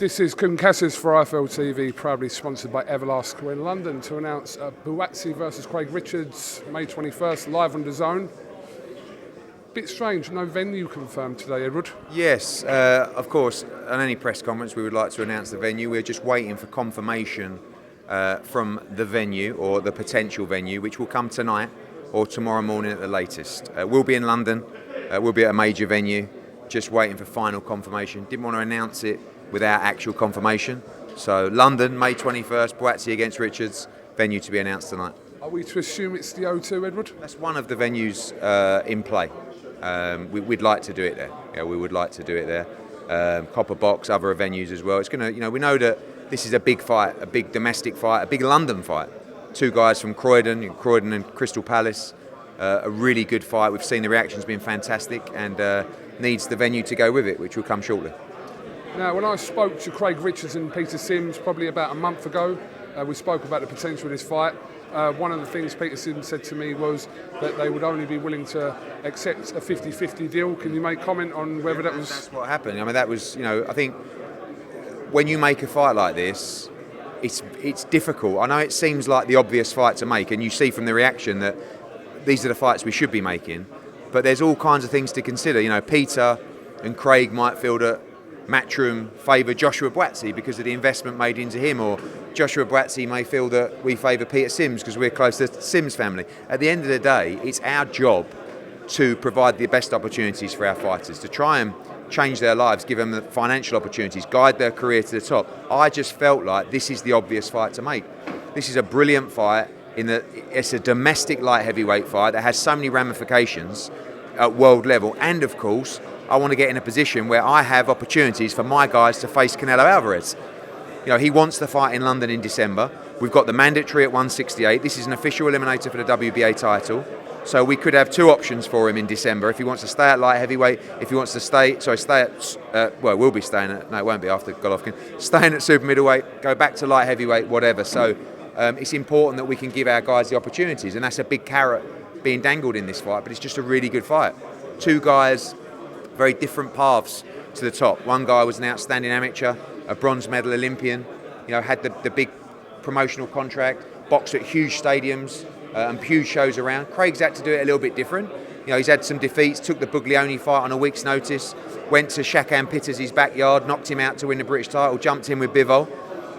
This is CASSIUS for IFL TV, proudly sponsored by Everlast. We're in London to announce Buatsi versus Richards, May 21st, live on DAZN. Bit strange, no venue confirmed today, Edward. Yes, of course, on any press conference we would like to announce the venue. We're just waiting for confirmation from the venue, or the potential venue, which will come tonight or tomorrow morning at the latest. We'll be in London, we'll be at a major venue, just waiting for final confirmation. Didn't want to announce it without actual confirmation. So London, May 21st, Buatsi against Richards, venue to be announced tonight. Are we to assume it's the O2, Edward? That's one of the venues in play. We'd like to do it there. Yeah, we would like to do it there. Copper Box, other venues as well. It's gonna, we know that this is a big fight, a big domestic fight, a big London fight. Two guys from Croydon and Crystal Palace. A really good fight. We've seen the reactions been fantastic, and needs the venue to go with it, which will come shortly. Now, when I spoke to Craig Richards and Peter Sims probably about a month ago, we spoke about the potential of this fight. One of the things Peter Sims said to me was that they would only be willing to accept a 50-50 deal. Can you make comment on whether that was... That's what happened. I mean, that was, I think when you make a fight like this, it's difficult. I know it seems like the obvious fight to make, and you see from the reaction that these are the fights we should be making, but there's all kinds of things to consider. Peter and Craig might feel that Matchroom favour Joshua Buatsi because of the investment made into him, or Joshua Buatsi may feel that we favour Peter Sims because we're close to the Sims family. At the end of the day, it's our job to provide the best opportunities for our fighters, to try and change their lives, give them the financial opportunities, guide their career to the top. I just felt like this is the obvious fight to make. This is a brilliant fight in that it's a domestic light heavyweight fight that has so many ramifications at world level, and of course I want to get in a position where I have opportunities for my guys to face Canelo Alvarez. He wants the fight in London in December. We've got the mandatory at 168. This is an official eliminator for the WBA title. So we could have two options for him in December. If he wants to stay at light heavyweight, if he wants to stay at, we'll be staying at, no, it won't be after Golovkin, staying at super middleweight, go back to light heavyweight, whatever. So it's important that we can give our guys the opportunities, and that's a big carrot being dangled in this fight, but it's just a really good fight. Two guys, very different paths to the top. One guy was an outstanding amateur, a bronze medal Olympian, had the big promotional contract, boxed at huge stadiums and huge shows around. Craig's had to do it a little bit different. He's had some defeats, took the Buglioni fight on a week's notice, went to Shakan Pitters' backyard, knocked him out to win the British title, jumped in with Bivol,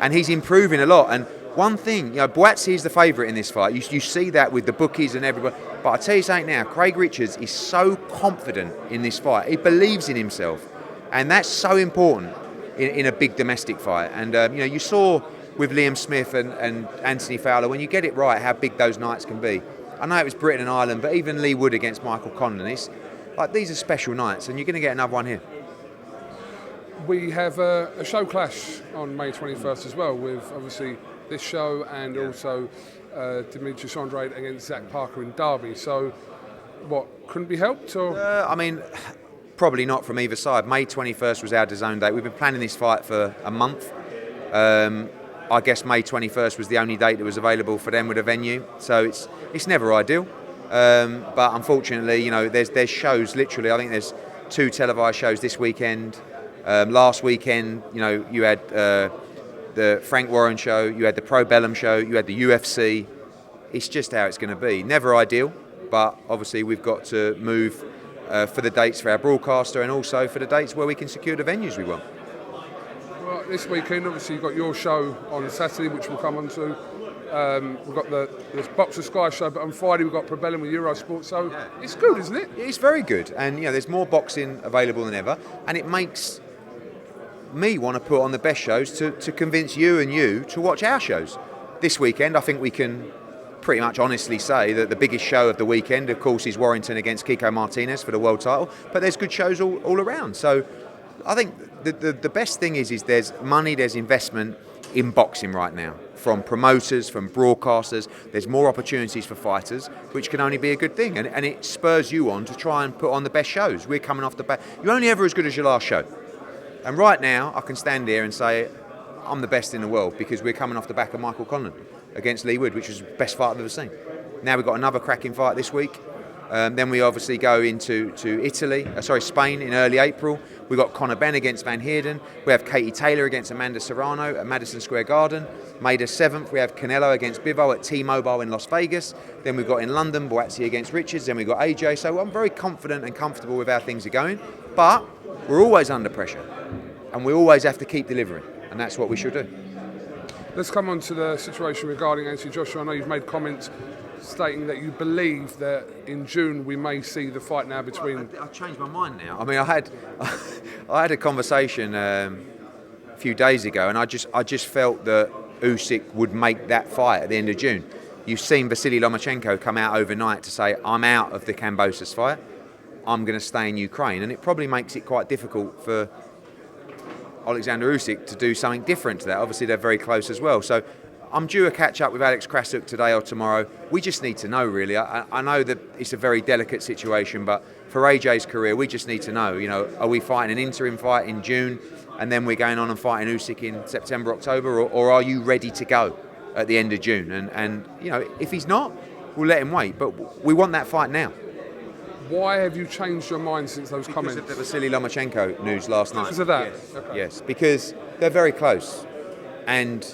and he's improving a lot. And one thing, Buatsi is the favourite in this fight. You see that with the bookies and everybody. But I'll tell you something now, Craig Richards is so confident in this fight. He believes in himself. And that's so important in a big domestic fight. And, you saw with Liam Smith and Anthony Fowler, when you get it right, how big those nights can be. I know it was Britain and Ireland, but even Lee Wood against Michael Conlon. These are special nights, and you're going to get another one here. We have a show clash on May 21st as well, with obviously this show and also Demetrius Andrade against Zach Parker in Derby. So, what, couldn't be helped? Or? Probably not from either side. May 21st was our DAZN date. We've been planning this fight for a month. I guess May 21st was the only date that was available for them with a venue. So it's never ideal. But unfortunately, there's shows, literally, I think there's 2 televised shows this weekend. Last weekend, you had the Frank Warren show, you had the Pro Bellum show, you had the UFC. It's just how it's going to be. Never ideal, but obviously we've got to move for the dates for our broadcaster, and also for the dates where we can secure the venues we want. Well, this weekend, obviously, you've got your show on Saturday, which we'll come on to. We've got the Boxer Sky show, but on Friday we've got Pro Bellum with Eurosport, so it's good, isn't it? It's very good, and there's more boxing available than ever, and it makes me want to put on the best shows to convince you to watch our shows. This weekend, I think we can pretty much honestly say that the biggest show of the weekend, of course, is Warrington against Kiko Martinez for the world title, but there's good shows all around. So I think the best thing is there's money, there's investment in boxing right now, from promoters, from broadcasters. There's more opportunities for fighters, which can only be a good thing, and it spurs you on to try and put on the best shows. We're coming off the back. You're only ever as good as your last show. And right now, I can stand here and say I'm the best in the world because we're coming off the back of Michael Conlon against Lee Wood, which was the best fight I've ever seen. Now we've got another cracking fight this week. Then we obviously go into Spain in early April We've got Conor Benn against Van Heerden. We have Katie Taylor against Amanda Serrano at Madison Square Garden. May the 7th, we have Canelo against Bivol at T-Mobile in Las Vegas. Then we've got in London, Buatsi against Richards. Then we've got AJ. So I'm very confident and comfortable with how things are going. But we're always under pressure. And we always have to keep delivering. And that's what we should do. Let's come on to the situation regarding Anthony Joshua. I know you've made comments stating that you believe that in June we may see the fight now between... I changed my mind now. I mean, I had a conversation a few days ago, and I just felt that Usyk would make that fight at the end of June. You've seen Vasily Lomachenko come out overnight to say, I'm out of the Kambosos fight. I'm going to stay in Ukraine. And it probably makes it quite difficult for Alexander Usyk to do something different to that. Obviously, they're very close as well. So I'm due a catch-up with Alex Krasuk today or tomorrow. We just need to know, really. I know that it's a very delicate situation, but for AJ's career, we just need to know, are we fighting an interim fight in June and then we're going on and fighting Usyk in September, October, or are you ready to go at the end of June? And if he's not, we'll let him wait. But we want that fight now. Why have you changed your mind since those comments? Because of the Vasily Lomachenko news last night. Because of that? Yes. Okay. Yes, because they're very close. And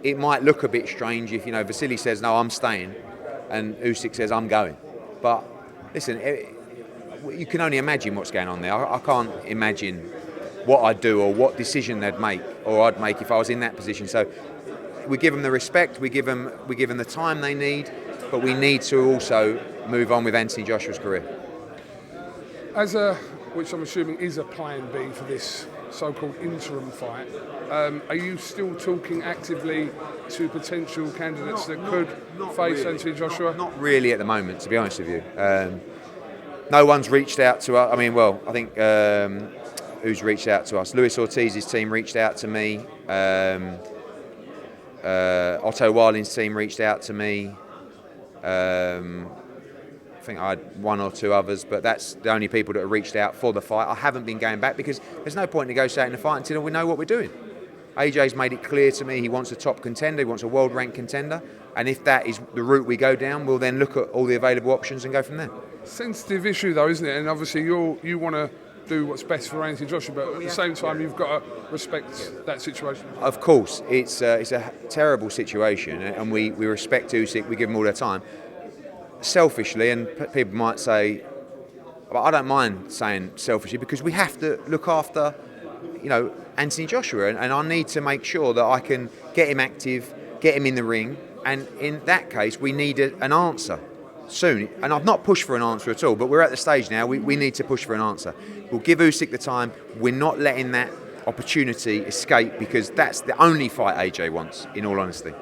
it might look a bit strange if, Vasily says, no, I'm staying, and Usyk says, I'm going. But listen, you can only imagine what's going on there. I can't imagine what I'd do or what decision they'd make or I'd make if I was in that position. So we give them the respect, we give them the time they need, but we need to also move on with Anthony Joshua's career. Which I'm assuming is a plan B for this so-called interim fight, are you still talking actively to potential candidates that could face really. Anthony Joshua? Not really at the moment, to be honest with you. No one's reached out to us. I think who's reached out to us? Luis Ortiz's team reached out to me. Otto Warling's team reached out to me. I think I had one or two others, but that's the only people that have reached out for the fight. I haven't been going back because there's no point negotiating the fight until we know what we're doing. AJ's made it clear to me he wants a top contender, he wants a world-ranked contender, and if that is the route we go down, we'll then look at all the available options and go from there. Sensitive issue though, isn't it? And obviously you want to do what's best for Anthony Joshua, but at the same time you've got to respect that situation. Of course, it's a terrible situation, and we respect Usyk, we give him all their time. Selfishly, and people might say, but I don't mind saying selfishly, because we have to look after, Anthony Joshua, and I need to make sure that I can get him active, get him in the ring, and in that case, we need an answer soon. And I've not pushed for an answer at all, but we're at the stage now, we need to push for an answer. We'll give Usyk the time, we're not letting that opportunity escape, because that's the only fight AJ wants, in all honesty.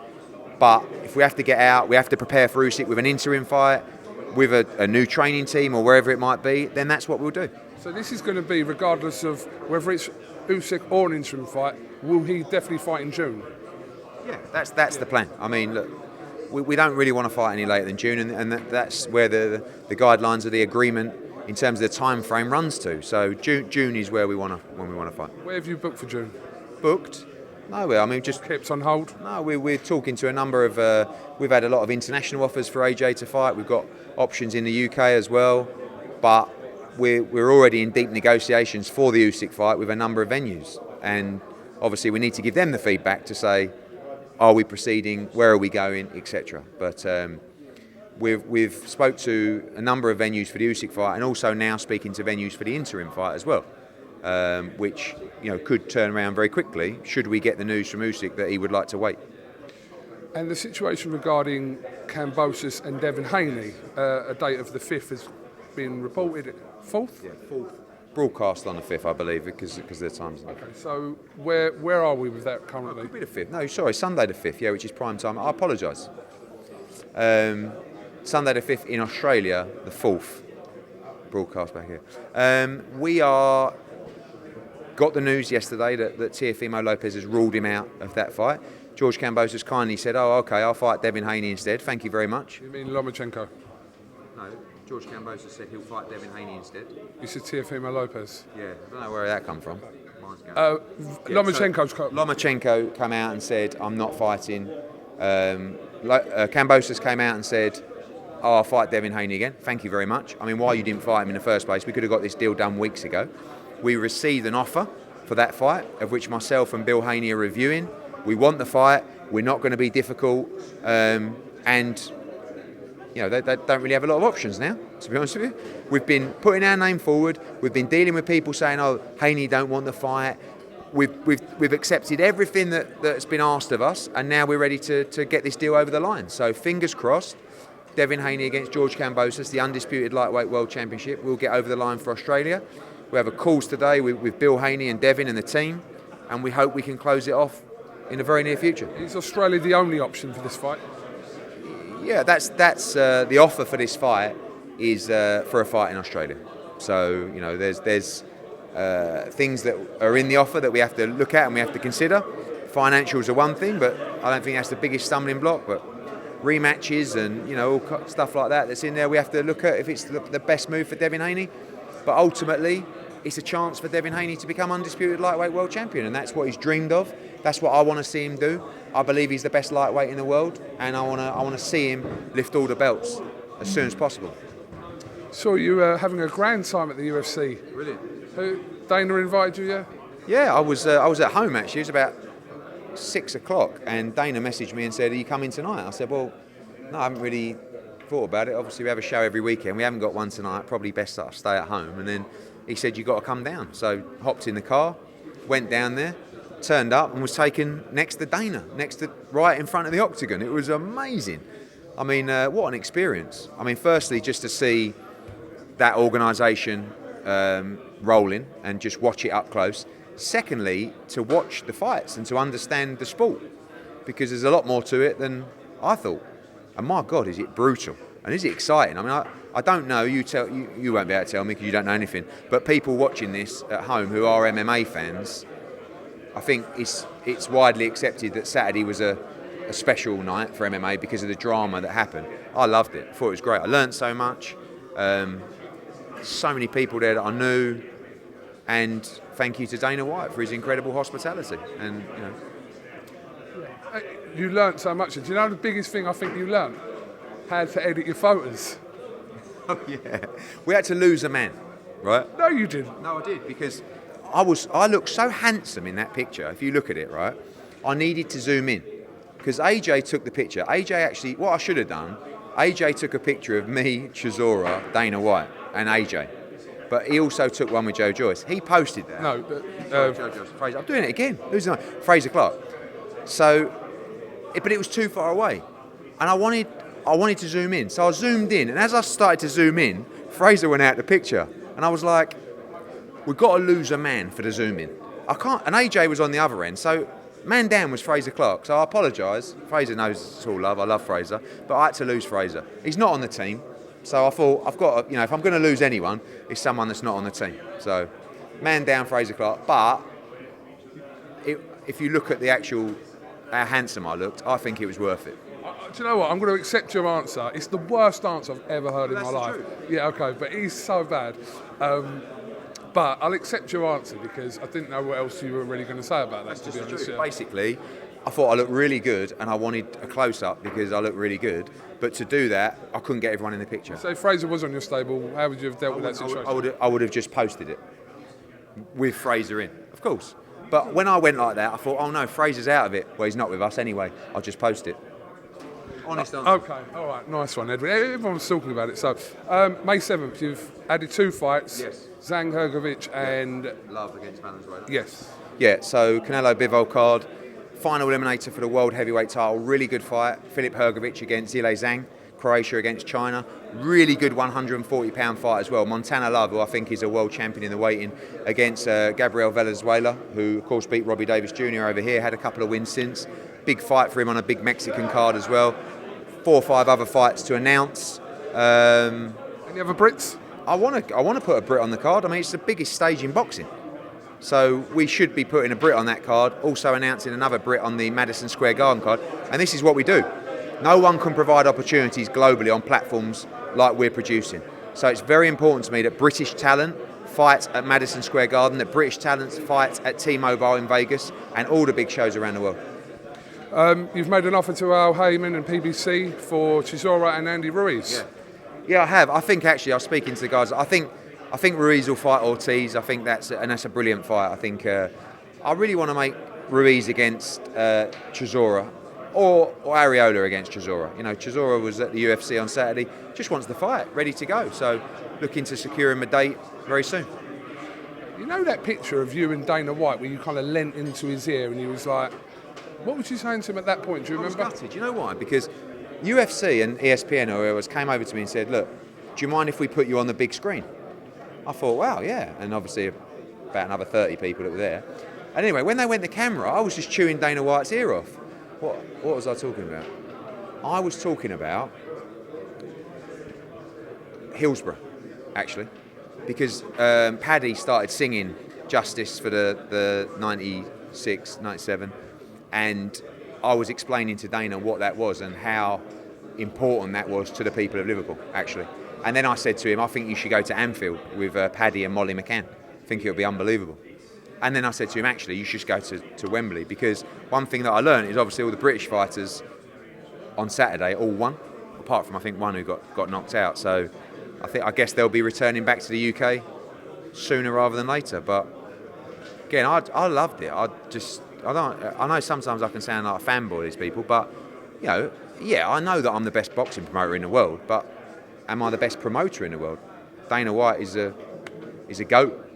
But if we have to get out, we have to prepare for Usyk with an interim fight, with a new training team or wherever it might be, then that's what we'll do. So this is going to be, regardless of whether it's Usyk or an interim fight, will he definitely fight in June? Yeah, that's the plan. I mean, look, we don't really want to fight any later than June, and that's where the guidelines of the agreement in terms of the time frame runs to. So June is where we want to fight. Where have you booked for June? Booked? No, I mean, just kept on hold. No, we're talking to a number of. We've had a lot of international offers for AJ to fight. We've got options in the UK as well, but we're already in deep negotiations for the Usyk fight with a number of venues, and obviously we need to give them the feedback to say, are we proceeding? Where are we going? Etc. But we've spoke to a number of venues for the Usyk fight, and also now speaking to venues for the interim fight as well. Which could turn around very quickly should we get the news from Usyk that he would like to wait. And the situation regarding Kambosos and Devin Haney, a date of the 5th has been reported. 4th? Yeah, 4th. Broadcast on the 5th, I believe, because of the times. Okay, so where are we with that currently? It could be the 5th. No, sorry, Sunday the 5th. Yeah, which is prime time. I apologise. Sunday the 5th in Australia, the 4th. Broadcast back here. We are. Got the news yesterday that Teofimo Lopez has ruled him out of that fight. George Kambosos kindly said, "Oh, okay, I'll fight Devin Haney instead. Thank you very much." You mean Lomachenko? No, George Kambosos said he'll fight Devin Haney instead. You said Teofimo Lopez? Yeah, I don't know where that come from. Lomachenko's Lomachenko came out and said, "I'm not fighting." Kambosos came out and said, "Oh, I'll fight Devin Haney again. Thank you very much. I mean, why you didn't fight him in the first place? We could have got this deal done weeks ago." We received an offer for that fight, of which myself and Bill Haney are reviewing. We want the fight. We're not going to be difficult, and you know they don't really have a lot of options now. To be honest with you, we've been putting our name forward. We've been dealing with people saying, "Oh, Haney don't want the fight." We've accepted everything that's been asked of us, and now we're ready to get this deal over the line. So fingers crossed, Devin Haney against George Kambosos, the undisputed lightweight world championship, will get over the line for Australia. We have a calls today with Bill Haney and Devin and the team, and we hope we can close it off in the very near future. Is Australia the only option for this fight? Yeah, that's the offer for this fight is for a fight in Australia. So you know, there's things that are in the offer that we have to look at and we have to consider. Financials are one thing, but I don't think that's the biggest stumbling block. But rematches and you know all stuff like that's in there. We have to look at if it's the best move for Devin Haney. But ultimately, it's a chance for Devin Haney to become undisputed lightweight world champion, and that's what he's dreamed of. That's what I want to see him do. I believe he's the best lightweight in the world, and I want to see him lift all the belts as soon as possible. So you were having a grand time at the UFC. Brilliant. Dana invited you, yeah? Yeah, I was at home actually. It was about 6 o'clock, and Dana messaged me and said, "Are you coming tonight?" I said, "Well, no, I haven't really thought about it. Obviously, we have a show every weekend. We haven't got one tonight. Probably best that I stay at home." And then he said, "You got to come down." So hopped in the car, went down there, turned up, and was taken next to Dana, right in front of the octagon. It was amazing. I mean, what an experience. I mean, firstly, just to see that organisation rolling and just watch it up close. Secondly, to watch the fights and to understand the sport, because there's a lot more to it than I thought. And my God, is it brutal and is it exciting? I mean, I don't know. You won't be able to tell me because you don't know anything. But people watching this at home who are MMA fans, I think it's widely accepted that Saturday was a special night for MMA because of the drama that happened. I loved it. I thought it was great. I learned so much. So many people there that I knew, and thank you to Dana White for his incredible hospitality. And you know, you learnt so much. Do you know the biggest thing I think you learnt? How to edit your photos. Oh yeah, we had to lose a man, right? No, you didn't. No, I did, because I looked so handsome in that picture. If you look at it, right, I needed to zoom in because AJ took the picture. AJ actually, what I should have done, AJ took a picture of me, Chisora, Dana White, and AJ. But he also took one with Joyce. He posted that. No, Fraser. I'm doing it again. Who's the name? Fraser Clark. So, but it was too far away, and I wanted to zoom in. So I zoomed in, and as I started to zoom in, Fraser went out the picture, and I was like, "We've got to lose a man for the zoom in. I can't." And AJ was on the other end, so man down was Fraser Clark. So I apologise. Fraser knows it's all love. I love Fraser, but I had to lose Fraser. He's not on the team. So I thought, I've got to, if I'm going to lose anyone, it's someone that's not on the team. So, man down, Fraser Clark. But if you look at the actual how handsome I looked, I think it was worth it. Do you know what? I'm going to accept your answer. It's the worst answer I've ever heard in my life. Yeah, okay, but he's so bad. But I'll accept your answer because I didn't know what else you were really going to say about that. To be honest, yeah. Basically, I thought I looked really good, and I wanted a close-up because I looked really good. But to do that, I couldn't get everyone in the picture. So if Fraser was on your stable, how would you have dealt with that situation? I would have just posted it with Fraser in, of course. But when I went like that, I thought, oh no, Fraser's out of it. Well, he's not with us anyway. I'll just post it. Honest answer. Okay, all right, nice one, Edwin. Everyone's talking about it. So, May 7th, you've added 2 fights. Yes. Zhang Hrgovic and... Love against Valenzuela. Yes. Yeah, so Canelo Bivol card. Final eliminator for the world heavyweight title. Really good fight. Filip Hrgovic against Zhilei Zhang. Croatia against China. Really good 140-pound fight as well. Montana Love, who I think is a world champion in the weight-in, against Gabriel Valenzuela, who of course beat Robbie Davis Jr. over here. Had a couple of wins since. Big fight for him on a big Mexican card as well. 4 or 5 other fights to announce. Any other Brits? I want to put a Brit on the card. I mean, it's the biggest stage in boxing. So we should be putting a Brit on that card, also announcing another Brit on the Madison Square Garden card. And this is what we do. No one can provide opportunities globally on platforms like we're producing. So it's very important to me that British talent fights at Madison Square Garden, that British talent fights at T-Mobile in Vegas, and all the big shows around the world. You've made an offer to Al Heyman and PBC for Chisora and Andy Ruiz. Yeah, I have. I think actually, I was speaking to the guys, I think I think Ruiz will fight Ortiz. I think that's a brilliant fight. I think I really want to make Ruiz against Chisora or Areola against Chisora. You know, Chisora was at the UFC on Saturday, just wants the fight, ready to go. So looking to secure him a date very soon. You know that picture of you and Dana White where you kind of leant into his ear and he was like, what was you saying to him at that point? Do you remember? I was gutted. You know why? Because UFC and ESPN or whoever came over to me and said, look, do you mind if we put you on the big screen? I thought, wow, yeah. And obviously about another 30 people that were there. And anyway, when they went to camera, I was just chewing Dana White's ear off. What was I talking about? I was talking about Hillsborough, actually. Because Paddy started singing Justice for the 96, 97. And I was explaining to Dana what that was and how important that was to the people of Liverpool, actually. And then I said to him, I think you should go to Anfield with Paddy and Molly McCann. I think it'll be unbelievable. And then I said to him, actually, you should go to Wembley, because one thing that I learned is obviously all the British fighters on Saturday all won, apart from I think one who got knocked out. So I guess they'll be returning back to the UK sooner rather than later. But again, I loved it. I know sometimes I can sound like a fanboy of these people, but you know, yeah, I know that I'm the best boxing promoter in the world, but am I the best promoter in the world? Dana White is a goat.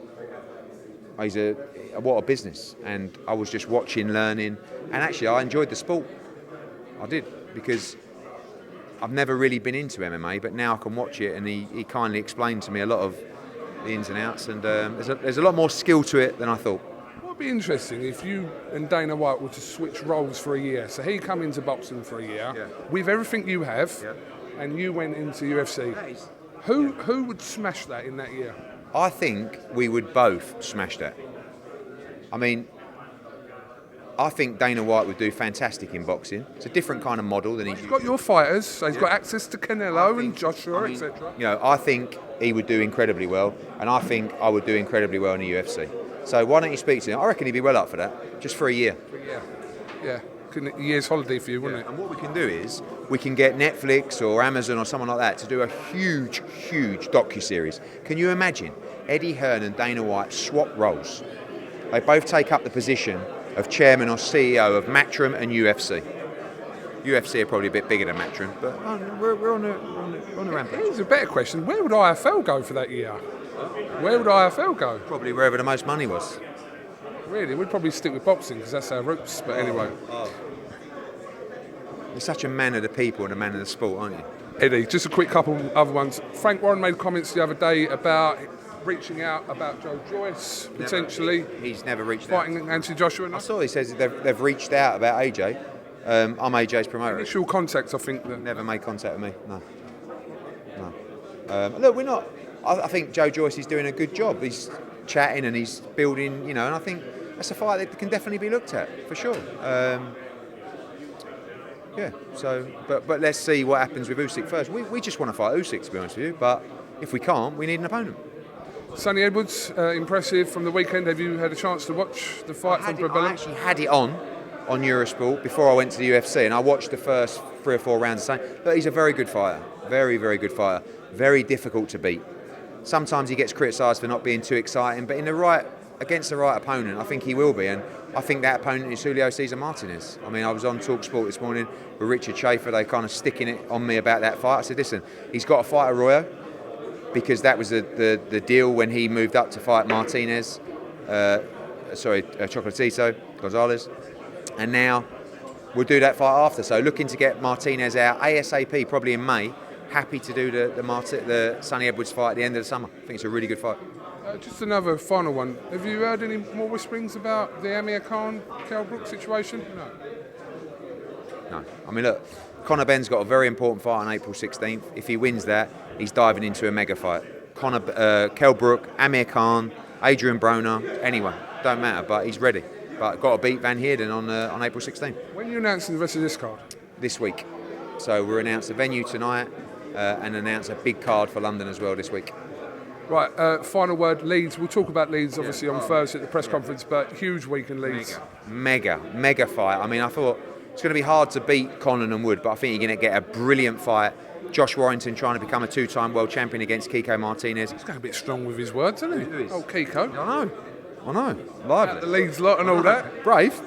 What a business. And I was just watching, learning, and actually I enjoyed the sport. I did, because I've never really been into MMA, but now I can watch it, and he kindly explained to me a lot of the ins and outs, and there's a lot more skill to it than I thought. What would be interesting if you and Dana White were to switch roles for a year? So he come into boxing for a year, with everything you have, and you went into UFC. Who would smash that in that year? I think we would both smash that. I mean, I think Dana White would do fantastic in boxing. It's a different kind of model than he's got your fighters, so he's got access to Canelo and Joshua, etc. You know, I think he would do incredibly well, and I think I would do incredibly well in the UFC. So why don't you speak to him? I reckon he'd be well up for that, just for a year. Yeah. A year's holiday for you, wouldn't it? And what we can do is we can get Netflix or Amazon or someone like that to do a huge docu-series. Can you imagine Eddie Hearn and Dana White swap roles? They both take up the position of chairman or CEO of Matchroom and UFC. UFC are probably a bit bigger than Matchroom, but we're on the rampage. Here's a better question. Where would IFL go for that year? Where would IFL go? Probably wherever the most money was. Really? We'd probably stick with boxing because that's our roots, but anyway. You're such a man of the people and a man of the sport, aren't you? Eddie, just a quick couple other ones. Frank Warren made comments the other day about reaching out about Joyce, potentially. He's never reached fighting out. Fighting Anthony Joshua. I saw he says they've reached out about AJ. I'm AJ's promoter. Initial contacts, I think. Never made contact with me, no. Look, we're not... I think Joe Joyce is doing a good job. He's chatting and he's building, you know, and I think that's a fight that can definitely be looked at, for sure. So, but let's see what happens with Usyk first. We just want to fight Usyk, to be honest with you, but if we can't, we need an opponent. Sonny Edwards, impressive from the weekend. Have you had a chance to watch the fight from Brabella? I actually had it on Eurosport before I went to the UFC, and I watched the first 3 or 4 rounds. But he's a very good fighter, very, very good fighter, very difficult to beat. Sometimes he gets criticised for not being too exciting, but against the right opponent, I think he will be, and I think that opponent is Julio Cesar Martinez. I mean, I was on TalkSport this morning with Richard Schaefer. They kind of sticking it on me about that fight. I said, listen, he's got to fight Arroyo, because that was the deal when he moved up to fight Martinez, Chocolatito Gonzalez, and now we'll do that fight after. So looking to get Martinez out ASAP, probably in May. Happy to do the Sonny Edwards fight at the end of the summer. I think it's a really good fight. Just another final one. Have you heard any more whisperings about the Amir Khan, Kell Brook situation? No. I mean, look, Conor Benn's got a very important fight on April 16th. If he wins that, he's diving into a mega fight. Kell Brook, Amir Khan, Adrian Broner, anyone, don't matter, but he's ready. But got to beat Van Heerden on April 16th. When are you announcing the rest of this card? This week. So we'll announce the venue tonight and announce a big card for London as well this week. Right, final word, Leeds. We'll talk about Leeds obviously on Thursday at the press conference, but huge week in Leeds. Mega fight. I mean, I thought it's going to be hard to beat Conlan and Wood, but I think you're going to get a brilliant fight. Josh Warrington trying to become a 2-time world champion against Kiko Martinez. He's going a bit strong with his words, isn't he? Who is? Oh, Kiko. I know. Lively. The league's lot and all that. Brave.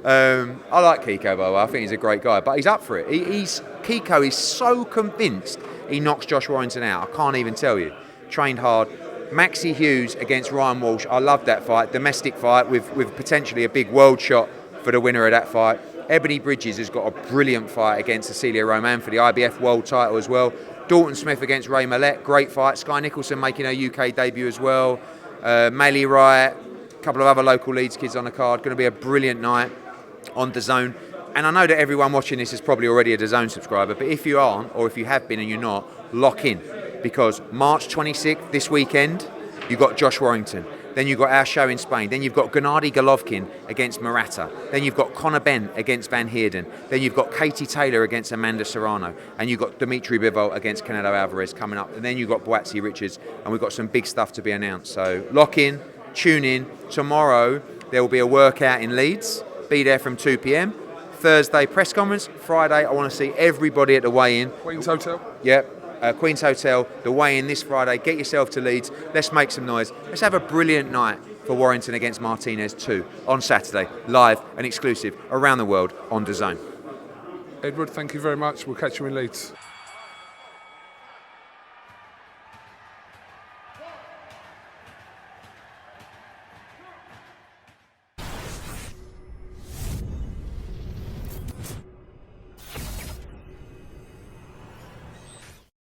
I like Kiko, by the way. I think he's a great guy, but he's up for it. Kiko is so convinced he knocks Josh Warrington out. I can't even tell you. Trained hard. Maxie Hughes against Ryan Walsh. I loved that fight. Domestic fight with potentially a big world shot for the winner of that fight. Ebony Bridges has got a brilliant fight against Cecilia Roman for the IBF world title as well. Dalton Smith against Ray Millett. Great fight. Sky Nicholson making her UK debut as well. Maylee Wright. A couple of other local Leeds kids on the card. Going to be a brilliant night on DAZN. And I know that everyone watching this is probably already a DAZN subscriber, but if you aren't, or if you have been and you're not, lock in. Because March 26th, this weekend, you've got Josh Warrington. Then you've got our show in Spain. Then you've got Gennady Golovkin against Murata. Then you've got Conor Benn against Van Heerden. Then you've got Katie Taylor against Amanda Serrano. And you've got Dimitri Bivol against Canelo Alvarez coming up. And then you've got Buatsi-Richards. And we've got some big stuff to be announced. So lock in, tune in. Tomorrow, there will be a workout in Leeds. Be there from 2 p.m. Thursday, press conference. Friday, I want to see everybody at the weigh-in. Queen's Hotel. Yep. Queen's Hotel, the weigh-in this Friday. Get yourself to Leeds. Let's make some noise. Let's have a brilliant night for Warrington against Martinez 2 on Saturday, live and exclusive around the world on DAZN. Edward, thank you very much. We'll catch you in Leeds.